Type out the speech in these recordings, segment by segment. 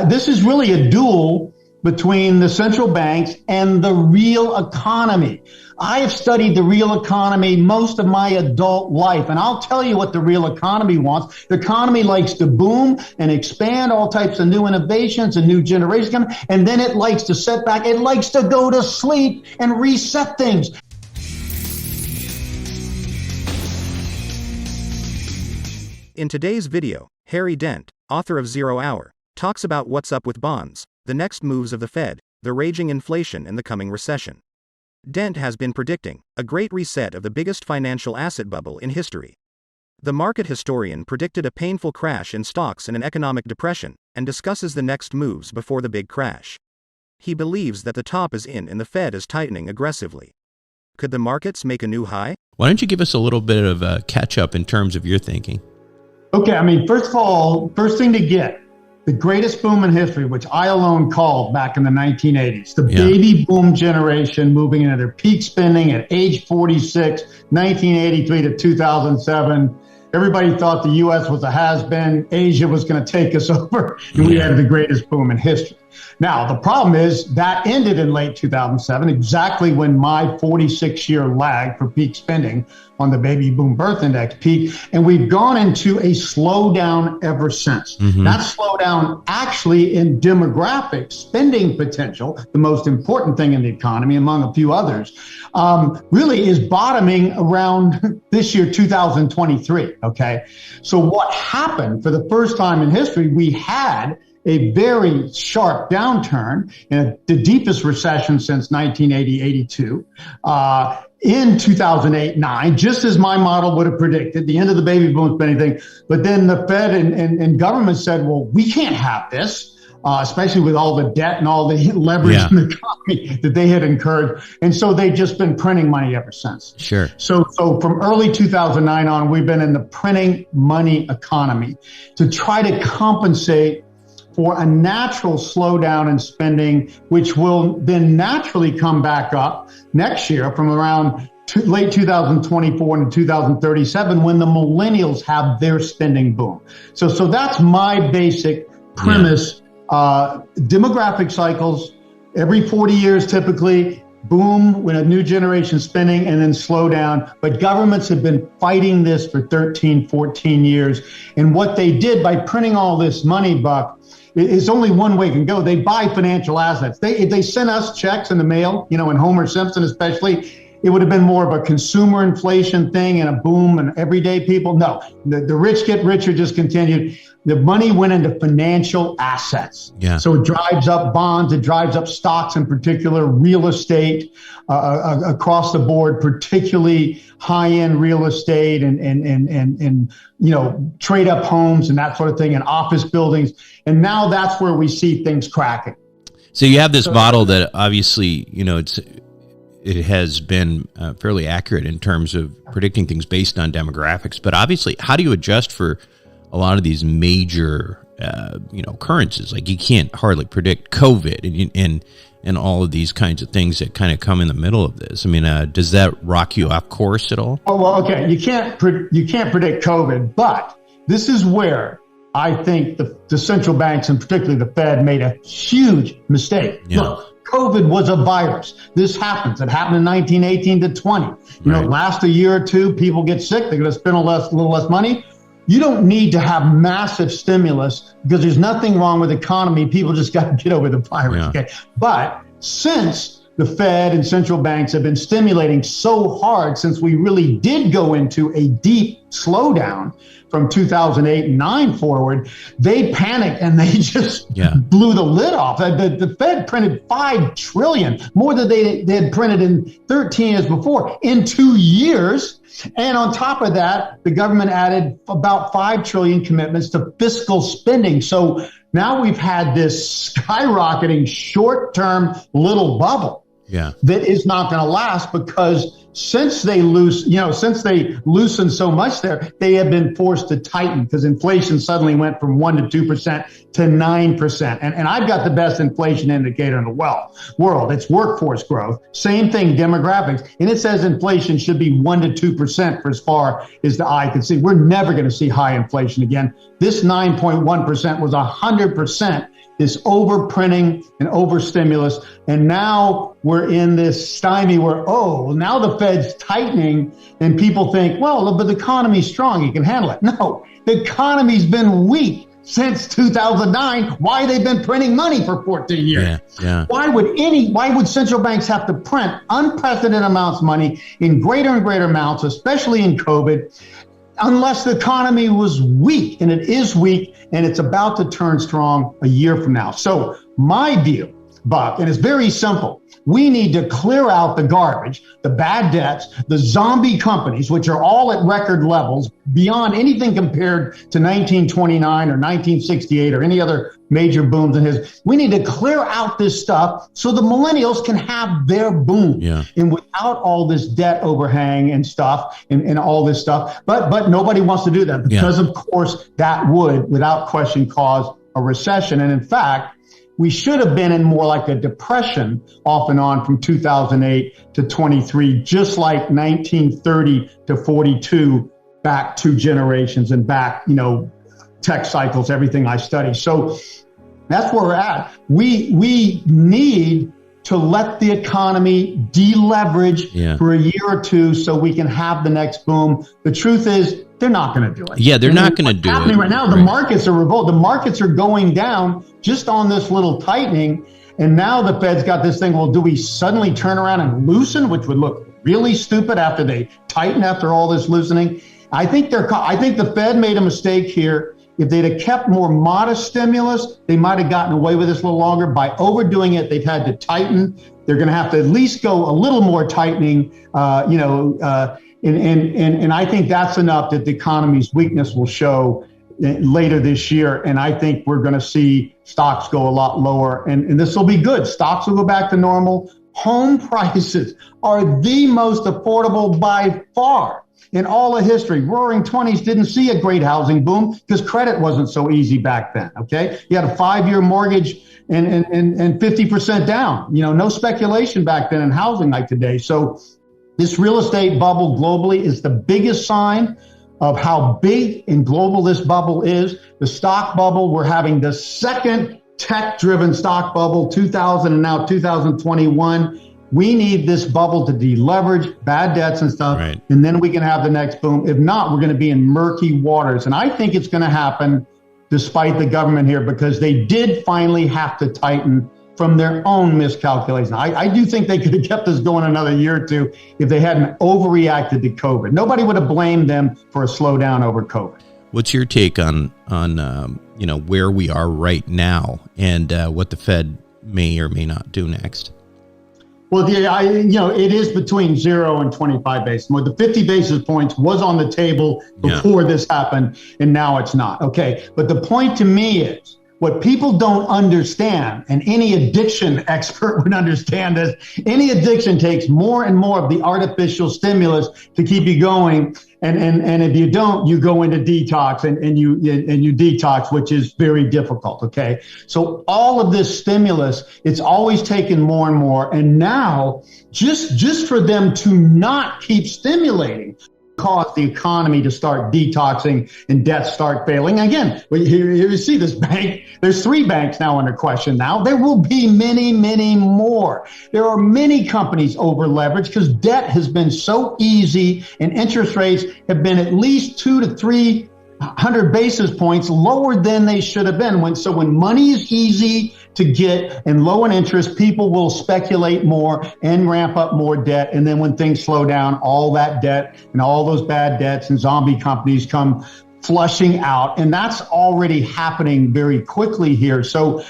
This is really a duel between the central banks and the real economy. I have studied the real economy most of my adult life, and I'll tell you what the real economy wants. The economy likes to boom and expand, all types of new innovations and new generations coming, and then it likes to set back. It likes to go to sleep and reset things. In today's video, Harry Dent, author of 0 Hour, talks about what's up with bonds, the next moves of the Fed, the raging inflation and the coming recession. Dent has been predicting a great reset of the biggest financial asset bubble in history. The market historian predicted a painful crash in stocks and an economic depression, and discusses the next moves before the big crash. He believes that the top is in and the Fed is tightening aggressively. Could the markets make a new high? Why don't you give us a little bit of a catch-up in terms of your thinking? Okay, first of all, first thing to get, the greatest boom in history, which I alone called back in the 1980s, the baby boom generation moving into their peak spending at age 46, 1983 to 2007. Everybody thought the U.S. was a has-been, Asia was going to take us over, and we had the greatest boom in history. Now, the problem is that ended in late 2007, exactly when my 46-year lag for peak spending on the baby boom birth index peaked, and we've gone into a slowdown ever since. That slowdown actually in demographic spending potential, the most important thing in the economy, among a few others, really is bottoming around this year, 2023, okay? So what happened for the first time in history, we had a very sharp downturn in the deepest recession since 1980-82 in 2008-9, just as my model would have predicted, the end of the baby boom spending thing. But then the Fed and government said, well, we can't have this, especially with all the debt and all the leverage in the economy that they had incurred. And so they've just been printing money ever since. Sure. So from early 2009 on, we've been in the printing money economy to try to compensate for a natural slowdown in spending, which will then naturally come back up next year from around late 2024 to 2037 when the millennials have their spending boom. So that's my basic premise. Demographic cycles, every 40 years typically, boom when a new generation spending and then slow down. But governments have been fighting this for 13, 14 years. And what they did by printing all this money, Buck, it's only one way it can go. They buy financial assets. If they sent us checks in the mail, and Homer Simpson especially, it would have been more of a consumer inflation thing and a boom and everyday people. No, the rich get richer just continued. The money went into financial assets. So it drives up bonds. It drives up stocks, in particular, real estate across the board, particularly high-end real estate and trade up homes and that sort of thing and office buildings. And now that's where we see things cracking. So you have this model that obviously, it has been fairly accurate in terms of predicting things based on demographics. But obviously, how do you adjust for a lot of these major, occurrences? Like you can't hardly predict COVID and all of these kinds of things that kind of come in the middle of this. Does that rock you off course at all? Oh, well, okay. You can't predict COVID, but this is where I think the central banks and particularly the Fed made a huge mistake. Look, COVID was a virus. This happens. It happened in 1918 to 20. Last a year or two, people get sick. They're going to spend a little less money. You don't need to have massive stimulus because there's nothing wrong with the economy. People just got to get over the virus. Okay. But since the Fed and central banks have been stimulating so hard since we really did go into a deep slowdown from 2008 and 9 forward, they panicked and they just blew the lid off. The Fed printed $5 trillion, more than they had printed in 13 years before, in 2 years. And on top of that, the government added about $5 trillion commitments to fiscal spending. So now we've had this skyrocketing short-term little bubble that is not going to last because since they loosened so much there, they have been forced to tighten because inflation suddenly went from 1% to 2% to 9%. And I've got the best inflation indicator in the world. It's workforce growth. Same thing, demographics. And it says inflation should be 1% to 2% for as far as the eye can see. We're never going to see high inflation again. This 9.1% was 100% this overprinting and overstimulus. And now we're in this stymie where, now the Fed's tightening and people think, well, but the economy's strong. You can handle it. No, the economy's been weak since 2009. Why they've been printing money for 14 years? Yeah. Why would central banks have to print unprecedented amounts of money in greater and greater amounts, especially in COVID, unless the economy was weak? And it is weak, and it's about to turn strong a year from now. So my view, Bob, and it's very simple. We need to clear out the garbage, the bad debts, the zombie companies, which are all at record levels beyond anything compared to 1929 or 1968 or any other major booms in his. We need to clear out this stuff so the millennials can have their boom. Yeah. And without all this debt overhang and stuff and all this stuff. But nobody wants to do that because, of course, that would, without question, cause a recession. And in fact, we should have been in more like a depression off and on from 2008 to 23, just like 1930 to 42, back 2 generations and back, tech cycles, everything I study. So that's where we're at. We need to let the economy deleverage for a year or two so we can have the next boom. The truth is, they're not going to do it. Yeah, they're not going to do it. Right now, the markets are revolted. The markets are going down just on this little tightening. And now the Fed's got this thing. Well, do we suddenly turn around and loosen, which would look really stupid after they tighten after all this loosening? I think the Fed made a mistake here. If they'd have kept more modest stimulus, they might have gotten away with this a little longer. By overdoing it, they've had to tighten. They're going to have to at least go a little more tightening, and I think that's enough that the economy's weakness will show later this year. And I think we're going to see stocks go a lot lower, and this will be good. Stocks will go back to normal. Home prices are the most affordable by far in all of history. Roaring 20s didn't see a great housing boom because credit wasn't so easy back then. Okay. You had a 5-year mortgage and 50% down, no speculation back then in housing like today. So this real estate bubble globally is the biggest sign of how big and global this bubble is. The stock bubble, we're having the second tech-driven stock bubble, 2000 and now 2021. We need this bubble to deleverage, bad debts and stuff, and then we can have the next boom. If not, we're going to be in murky waters. And I think it's going to happen despite the government here because they did finally have to tighten from their own miscalculation. I do think they could have kept this going another year or two if they hadn't overreacted to COVID. Nobody would have blamed them for a slowdown over COVID. What's your take on where we are right now and what the Fed may or may not do next? Well, it is between 0 and 25 basis points. The 50 basis points was on the table before this happened, and now it's not. Okay, but the point to me is, what people don't understand, and any addiction expert would understand this, any addiction takes more and more of the artificial stimulus to keep you going. And if you don't, you go into detox and you detox, which is very difficult. Okay. So all of this stimulus, it's always taken more and more. And now just for them to not keep stimulating cause the economy to start detoxing and debts start failing. Again, here you see this bank. There's 3 banks now under question now. There will be many, many more. There are many companies over leveraged because debt has been so easy and interest rates have been at least 200 to 300 basis points lower than they should have been. When money is easy to get and low in interest, people will speculate more and ramp up more debt. And then when things slow down, all that debt and all those bad debts and zombie companies come flushing out. And that's already happening very quickly here. So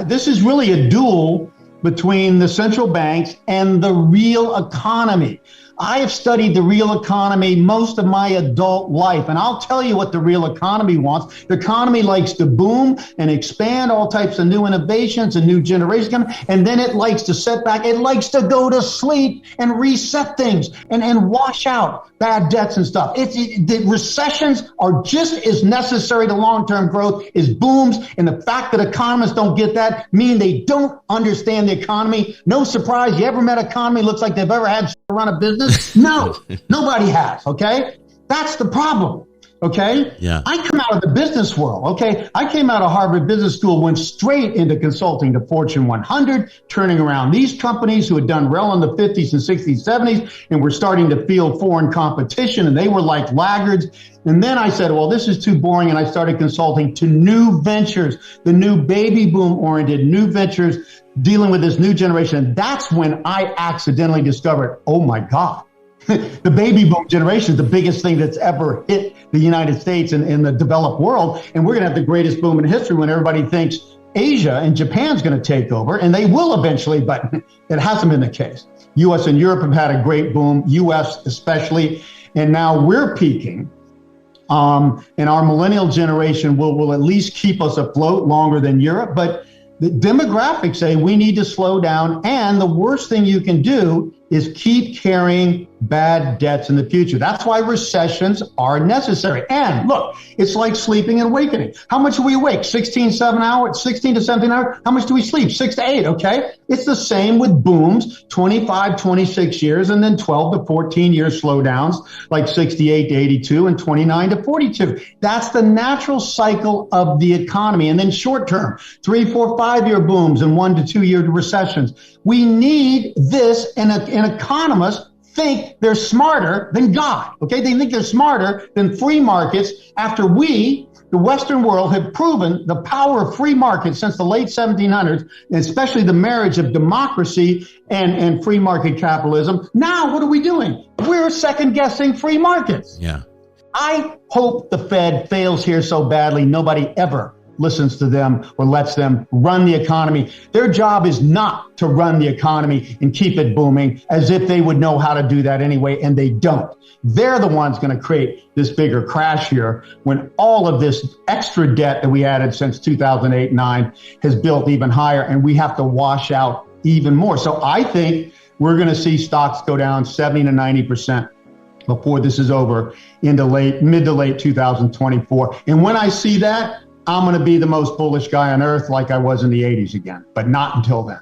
this is really a duel between the central banks and the real economy. I have studied the real economy most of my adult life, and I'll tell you what the real economy wants. The economy likes to boom and expand, all types of new innovations and new generations coming, and then it likes to set back. It likes to go to sleep and reset things and wash out bad debts and stuff. The recessions are just as necessary to long-term growth as booms, and the fact that economists don't get that mean they don't understand the economy. No surprise. You ever met an economy looks like they've ever had to run a business? No, nobody has. Okay. That's the problem. Okay. Yeah. I come out of the business world. Okay. I came out of Harvard Business School, went straight into consulting to Fortune 100, turning around these companies who had done well in the 50s and 60s, 70s, and were starting to feel foreign competition, and they were like laggards. And then I said, well, this is too boring. And I started consulting to new ventures, the new baby boom oriented new ventures, dealing with this new generation. And that's when I accidentally discovered, oh my God, the baby boom generation is the biggest thing that's ever hit the United States and in the developed world. And we're going to have the greatest boom in history when everybody thinks Asia and Japan's going to take over, and they will eventually, but it hasn't been the case. US and Europe have had a great boom, US especially, and now we're peaking. And our millennial generation will at least keep us afloat longer than Europe. But the demographics say we need to slow down. And the worst thing you can do is keep carrying bad debts in the future. That's why recessions are necessary. And look, it's like sleeping and awakening. How much do we awake? 16 to 17 hours. How much do we sleep? 6 to 8. Okay. It's the same with booms, 25, 26 years, and then 12 to 14 years slowdowns like 68 to 82 and 29 to 42. That's the natural cycle of the economy. And then short term, 3, 4, 5-year booms and 1 to 2 year recessions. We need this, and economists think they're smarter than God, okay? They think they're smarter than free markets after we, the Western world, have proven the power of free markets since the late 1700s, and especially the marriage of democracy and free market capitalism. Now, what are we doing? We're second-guessing free markets. Yeah. I hope the Fed fails here so badly nobody ever listens to them or lets them run the economy. Their job is not to run the economy and keep it booming as if they would know how to do that anyway, and they don't. They're the ones going to create this bigger crash here when all of this extra debt that we added since 2008-9 has built even higher, and we have to wash out even more. So I think we're going to see stocks go down 70 to 90% before this is over into mid to late 2024. And when I see that, I'm going to be the most bullish guy on earth like I was in the 80s again, but not until then.